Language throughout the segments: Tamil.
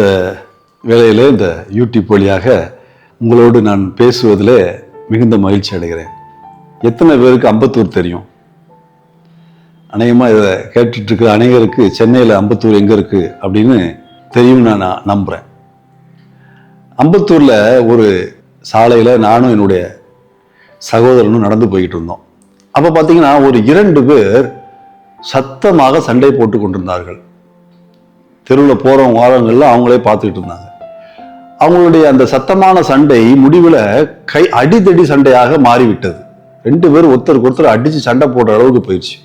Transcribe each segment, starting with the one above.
இந்த வேளையில் இந்த யூடியூப் வழியாக உங்களோடு நான் பேசுவதில் மிகுந்த மகிழ்ச்சி அடைகிறேன். எத்தனை பேருக்கு அம்பத்தூர் தெரியும்? அநேகமாக இதை கேட்டுட்டு இருக்கிற அநேகருக்கு சென்னையில் அம்பத்தூர் எங்கே இருக்குது அப்படின்னு தெரியும்னு நான் நம்புகிறேன். அம்பத்தூரில் ஒரு சாலையில் நானும் என்னுடைய சகோதரனும் நடந்து போய்கிட்டு இருந்தோம். அப்போ பார்த்தீங்கன்னா ஒரு 2 பேர் சத்தமாக சண்டை போட்டு கொண்டிருந்தார்கள். தெருவில் போகிறவங்க வாரங்களில் அவங்களே பார்த்துக்கிட்டு இருந்தாங்க. அவங்களுடைய அந்த சத்தமான சண்டை முடிவில் அடிதடி சண்டையாக மாறிவிட்டது. 2 பேர் ஒருத்தருக்கு ஒருத்தர் அடித்து சண்டை போடுற அளவுக்கு போயிடுச்சு.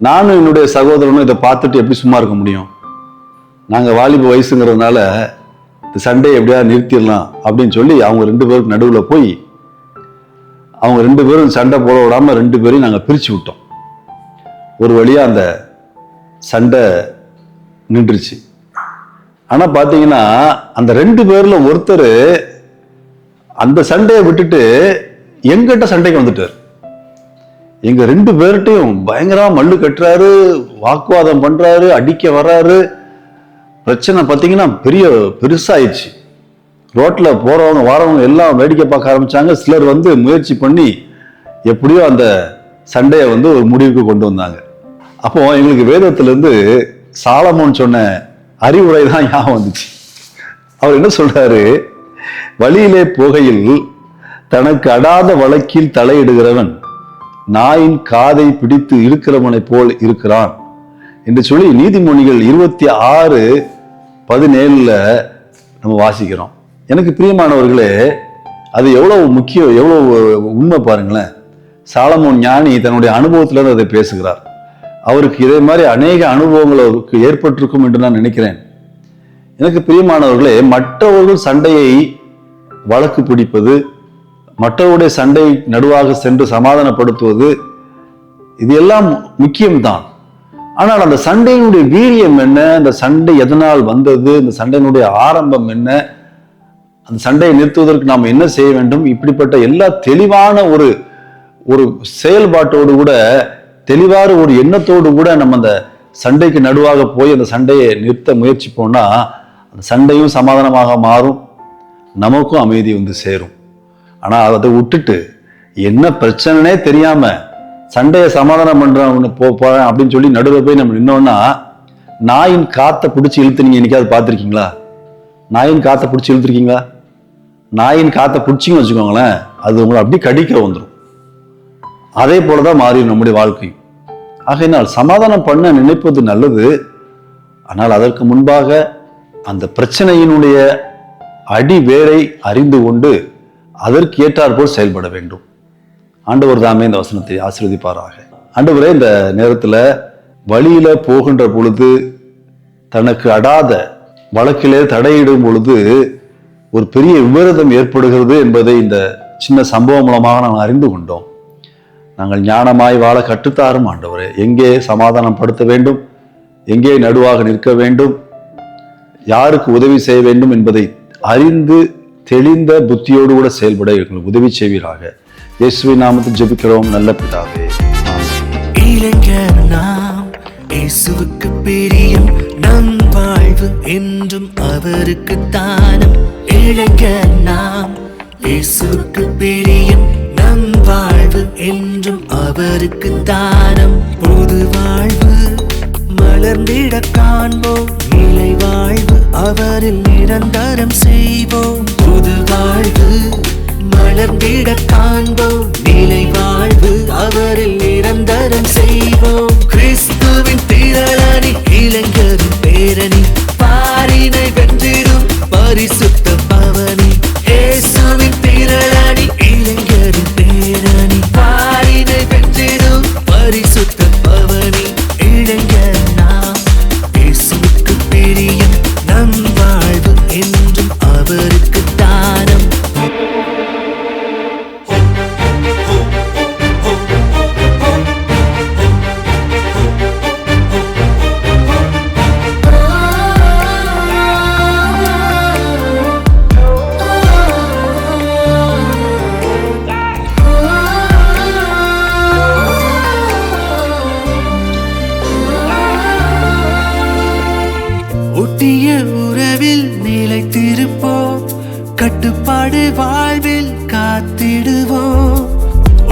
நானும் என்னுடைய சகோதரனும் இதை பார்த்துட்டு எப்படி சும்மா இருக்க முடியும்? நாங்கள் வாலிப வயசுங்கிறதுனால இந்த சண்டையை எப்படியாவது நிறுத்திடலாம் அப்படின்னு சொல்லி அவங்க 2 பேருக்கு நடுவில் போய் அவங்க 2 பேரும் சண்டை போட விடாமல் 2 பேரையும் நாங்கள் பிரித்து விட்டோம். ஒரு வழியாக அந்த சண்டை நின்றுச்சு. ஆனால் பார்த்தீங்கன்னா அந்த 2 பேரில் ஒருத்தர் அந்த சண்டையை விட்டுட்டு எங்கிட்ட சண்டைக்கு வந்துட்டார். எங்க 2 பேர்கிட்டையும் பயங்கரமா மல்லு கட்டுறாரு, வாக்குவாதம் பண்றாரு, அடிக்க வர்றாரு. பிரச்சனை பார்த்தீங்கன்னா பெருசாயிடுச்சு. ரோட்ல போறவங்க வாரவங்க எல்லாம் வேடிக்கை பார்க்க ஆரம்பிச்சாங்க. சிலர் முயற்சி பண்ணி எப்படியோ அந்த சண்டையை ஒரு முடிவுக்கு கொண்டு வந்தாங்க. அப்போ எங்களுக்கு வேதத்திலிருந்து சாலமோன் சொன்ன அறிவுரை தான் ஞாபகம் வந்துச்சு. அவர் என்ன சொல்றாரு? வழியிலே போகையில் தனக்கு அடாத வழக்கில் தலையிடுகிறவன் நாயின் காதை பிடித்து இழுக்கிறவனை போல் இருக்கிறான் என்று சொல்லி நீதிமொழிகள் 26:17 நம்ம வாசிக்கிறோம். எனக்கு பிரியமானவர்களே, அது எவ்வளவு முக்கியம், எவ்வளவு உண்மை பாருங்களேன். சாலமோன் ஞானி தன்னுடைய அனுபவத்திலிருந்து அதை பேசுகிறார். அவருக்கு இதே மாதிரி அநேக அனுபவங்கள் அவருக்கு ஏற்பட்டிருக்கும் என்று நான் நினைக்கிறேன். எனக்கு பிரியமானவர்களே, மற்றவர்கள் சண்டையை வழக்கு பிடிப்பது, மற்றவருடைய சண்டை நடுவாக சென்று சமாதானப்படுத்துவது, இது எல்லாம் முக்கியம்தான். ஆனால் அந்த சண்டையினுடைய வீரியம் என்ன, அந்த சண்டை எதனால் வந்தது, அந்த சண்டையினுடைய ஆரம்பம் என்ன, அந்த சண்டையை நிறுத்துவதற்கு நாம் என்ன செய்ய வேண்டும், இப்படிப்பட்ட எல்லா தெளிவான ஒரு செயல்பாட்டோடு கூட, தெளிவான ஒரு எண்ணத்தோடு கூட நம்ம அந்த சண்டைக்கு நடுவாக போய் அந்த சண்டையை நிறுத்த முயற்சிப்போம்னா அந்த சண்டையும் சமாதானமாக மாறும், நமக்கும் அமைதி சேரும். ஆனா அதை விட்டுட்டு என்ன பிரச்சனைனே தெரியாம சண்டையை சமாதானம் பண்றவங்க போறேன் அப்படின்னு சொல்லி நடுவில் போய் நம்ம நின்னோம்னா நாயின் காத்தை பிடிச்சி இழுத்து நீங்க என்னைக்காவது பார்த்துருக்கீங்களா? நாயின் காத்தை பிடிச்சி இழுத்துருக்கீங்களா? நாயின் காத்தை பிடிச்சிங்கன்னு வச்சுக்கோங்களேன், அது உங்களை அப்படி கடிக்க வந்துடும். அதே போலதான் மாறிடும் நம்முடைய வாழ்க்கை. ஆகையினால் சமாதானம் பண்ண நினைப்பது நல்லது. ஆனால் அதற்கு முன்பாக அந்த பிரச்சனையினுடைய அடி வேரை அறிந்து கொண்டு அதற்கு ஏற்றாற்போல் செயல்பட வேண்டும். ஆண்டவர் தாமே இந்த வசனத்தை ஆசீர்வதிப்பாராக. ஆண்டவரே, இந்த நேரத்தில் வழியில போகின்ற பொழுது தனக்கு அடாத வழக்கிலே தடையிடும் பொழுது ஒரு பெரிய விபரீதம் ஏற்படுகிறது என்பதை இந்த சின்ன சம்பவம் மூலமாக நாங்கள் அறிந்து கொண்டோம். நாங்கள் ஞானமாய் வாழ கற்றுத்தாரும் ஆண்டவரே. எங்கே சமாதானம் படுத்த வேண்டும், எங்கே நடுவாக நிற்க வேண்டும், யாருக்கு உதவி செய்ய வேண்டும் என்பதை அறிந்து தெளிந்த புத்தியோடு கூட செயல்பட எங்களுக்கு உதவி செய்வீராக. இயேசுவின் நாமத்தில் ஜெபிக்கிறோம் நல்ல பிதாவே. இளைஞர் நாம் இயேசுவுக்கு பிரியம், நம் வாழ்வு என்றும் அவருக்கு தானம். இளைஞர் நாம் இயேசுவுக்கு பிரியம், நம் வாழ்வு என்றும் அவருக்கு தானம். புது வாழ்வு மலர்ந்திட காண்போம், நிலை வாழ்வு அவரில் நிரந்தரம் செய்வோம். புது வாழ்வு மலர்ந்திட காண்போம், நிலை வாழ்வு அவரில் நிரந்தரம் செய்வோம். கிறிஸ்துவின் திரளானி இளைஞரின் பேரணி, பாரினை வென்றிடும் பரிசுத்த பவனி. இயேசுவின் திரளானி இளைஞரின் பேரணி, பாரினை வென்றிடும் பரிசுத்த பவனி. இளைஞர் நாம் இயேசுவுக்கு பிரியம், நம் வாழ்வு என்றும் அவருக்கு தானம். கட்டுப்பாடு வாழ்வில் காத்திடுவோம்,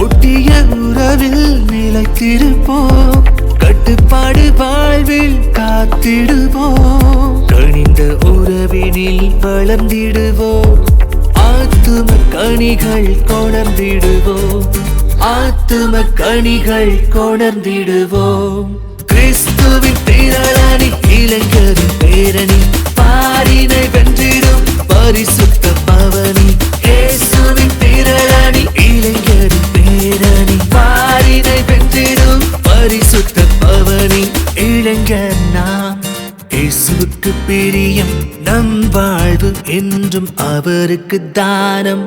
ஒட்டிய உறவில் நிலைத்திருப்போம். கட்டுப்பாடு வாழ்வில் காத்திடுவோம், கனிந்த உறவினில் வளர்ந்திடுவோம். ஆத்தும கனிகள் கொணர்ந்திடுவோம், ஆத்தும கனிகள் கொணர்ந்திடுவோம். கிறிஸ்துவின் திரளானி இளைஞரின் பேரணி, பாரினை வென்றிடும் பரிசுத்த பவனி. இயேசுவின் திரளானி இளைஞரின் பேரணி, பாரினை வென்றிடும் பரிசுத்த பவனி. இளைஞர் நாம், இயேசுவுக்கு பிரியம், நம் வாழ்வு என்றும் அவருக்கு தானம்.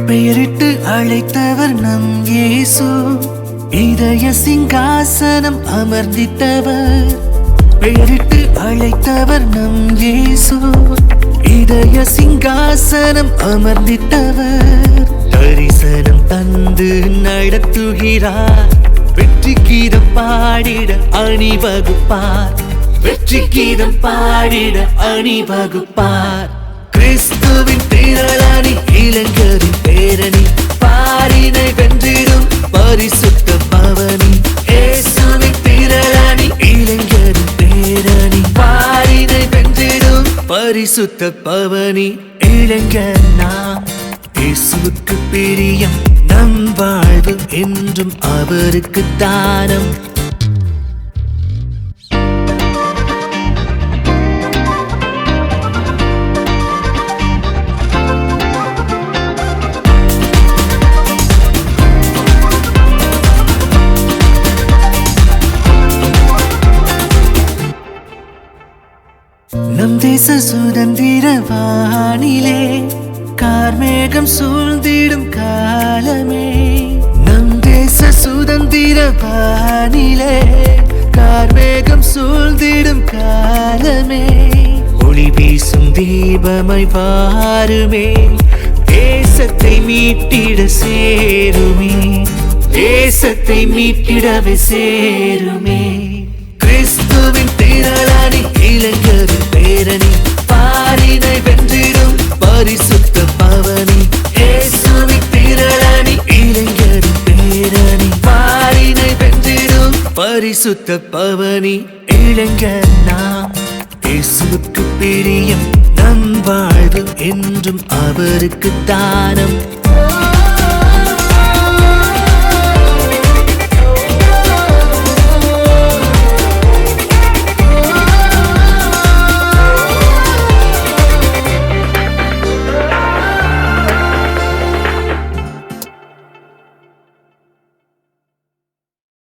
பெயரிட்டு அழைத்தவர் நம் இயேசு, இதய சிங்காசனம் அமர்ந்திட்டவர். பெயரிட்டு அழைத்தவர் நம் இயேசு, இதய சிங்காசனம் அமர்ந்திட்டவர். தரிசனம் தந்து நடத்துகிறார், வெற்றி கீதம் பாடிட அணிவகுப்பார், வெற்றி கீதம் பாடிட அணிவகுப்பார். கிறிஸ்துவின் திரளானி இளைஞரின் பேரணி, பாரினை வென்றிடும் பரிசுத்த பவனி. இயேசுவின் திரளானி இளைஞரின் பேரணி, பாரினை வென்றிடும் பரிசுத்த பவனி. இளைஞர் நாம், இயேசுவுக்கு பிரியம், நம் வாழ்வு என்றும் அவருக்கு தானம். நம் தேச சுதந்திர வானிலே கார்மேகம் சூழ்ந்திடும் காலமே. நம் தேச சுதந்திர வானிலே கார்மேகம் சூழ்ந்திடும் காலமே. ஒளி வீசும் தீபமாய் வாருமே, தேசத்தை மீட்டிட சேருமே, தேசத்தை மீட்டிடவே சேருமே. கிறிஸ்துவின் திரளானி இளைஞரின் பேரணி, பாரினை வென்றிடும் பரிசுத்த பவனி. இயேசுவின் திரளானி இளைஞரின் பேரணி, பாரினை வென்றிடும் பரிசுத்த பவனி. இளைஞர் நாம், இயேசுவுக்கு பிரியம், நம் வாழ்வு என்றும் அவருக்கு தானம்.